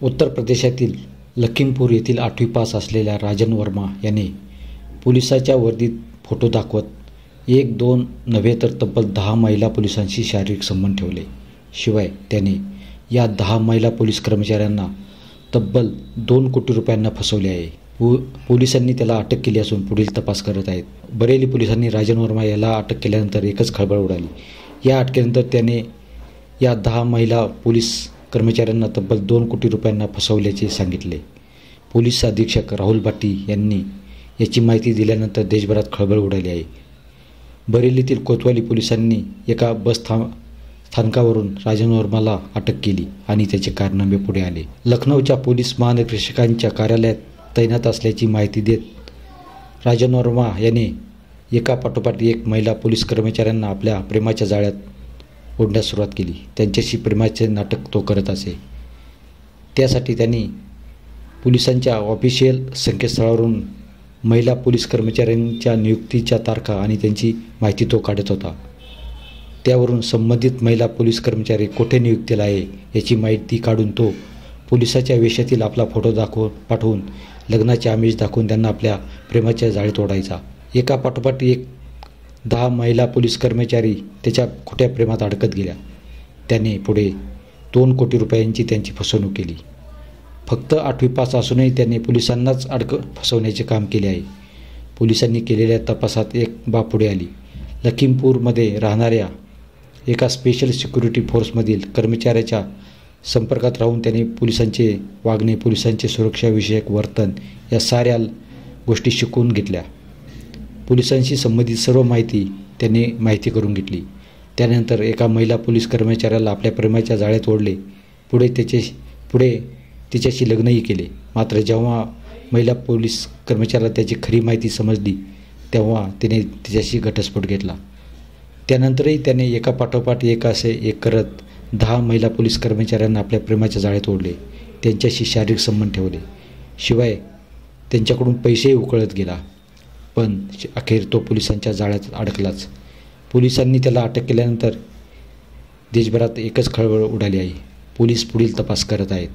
उत्तर प्रदेशातील लखीमपूर येथील 8वी पास असलेल्या राजन वर्मा याने पोलिसाच्या वर्दीत फोटो दाखवत एक दोन नव्हे तर तब्बल 10 महिला पोलिसांशी शारीरिक संबंध ठेवले. शिवाय त्याने या 10 महिला पोलीस कर्मचाऱ्यांना तब्बल 2 कोटी रुपयांना फसवले आहे. पोलिसांनी त्याला अटक केली असून पुढील तपास करत आहेत. बरेली पोलिसांनी राजन वर्मा याला अटक केल्यानंतर एकच खळबळ उडाली. या अटकेनंतर त्याने या 10 महिला पोलीस कर्मचाऱ्यांना तब्बल 2 कोटी रुपयांना फसवल्याचे सांगितले. पोलीस अधीक्षक राहुल भाटी यांनी याची माहिती दिल्यानंतर देशभरात खळबळ उडाली आहे. बरेलीतील कोतवाली पोलिसांनी एका बस स्थानकावरून राजन वर्माला अटक केली आणि त्याचे कारनामे पुढे आले. लखनौच्या पोलीस महानिरीक्षकांच्या कार्यालयात तैनात असल्याची माहिती देत राजन वर्मा याने एकापाठोपाठ एक महिला पोलीस कर्मचाऱ्यांना आपल्या प्रेमाच्या जाळ्यात ओढण्यास सुरुवात केली. त्यांच्याशी प्रेमाचे नाटक तो करत असे. त्यासाठी त्यांनी पोलिसांच्या ऑफिशियल संकेतस्थळावरून महिला पोलीस कर्मचाऱ्यांच्या नियुक्तीच्या तारखा आणि त्यांची माहिती तो काढत होता. त्यावरून संबंधित महिला पोलीस कर्मचारी कोठे नियुक्तीला आहे याची माहिती काढून तो पोलिसाच्या वेशातील आपला फोटो पाठवून लग्नाचे आमिष दाखवून त्यांना आपल्या प्रेमाच्या जाळीत ओढायचा. एकापाठोपाठ एक 10 महिला पोलीस कर्मचारी त्याच्या खोट्या प्रेमात अडकत गेल्या. त्याने पुढे 2 कोटी रुपयांची त्यांची फसवणूक केली. फक्त 8वी पास असूनही त्याने पोलिसांनाच फसवण्याचे काम केले आहे. पोलिसांनी केलेल्या तपासात एक बाब पुढे आली. लखीमपूरमध्ये राहणाऱ्या एका स्पेशल सिक्युरिटी फोर्समधील कर्मचाऱ्याच्या संपर्कात राहून त्याने पोलिसांचे वागणे, पोलिसांचे सुरक्षाविषयक वर्तन या साऱ्या गोष्टी शिकून घेतल्या. पोलिसांशी संबंधित सर्व माहिती त्याने माहिती करून घेतली. त्यानंतर एका महिला पोलीस कर्मचाऱ्याला आपल्या प्रेमाच्या जाळ्यात ओढले. पुढे तिच्याशी लग्नही केले. मात्र जेव्हा महिला पोलीस कर्मचाऱ्याला त्याची खरी माहिती समजली तेव्हा त्याने तिच्याशी घटस्फोट घेतला. त्यानंतरही त्याने एकापाठोपाठ एक करत 10 महिला पोलीस कर्मचाऱ्यांना आपल्या प्रेमाच्या जाळ्यात ओढले. त्यांच्याशी शारीरिक संबंध ठेवले. शिवाय त्यांच्याकडून पैसेही उकळत गेला. पण अखेर तो पोलिसांच्या जाळ्यात अडकलाच. पोलिसांनी त्याला अटक केल्यानंतर देशभरात एकच खळबळ उडाली आहे. पोलीस पुढील तपास करत आहेत.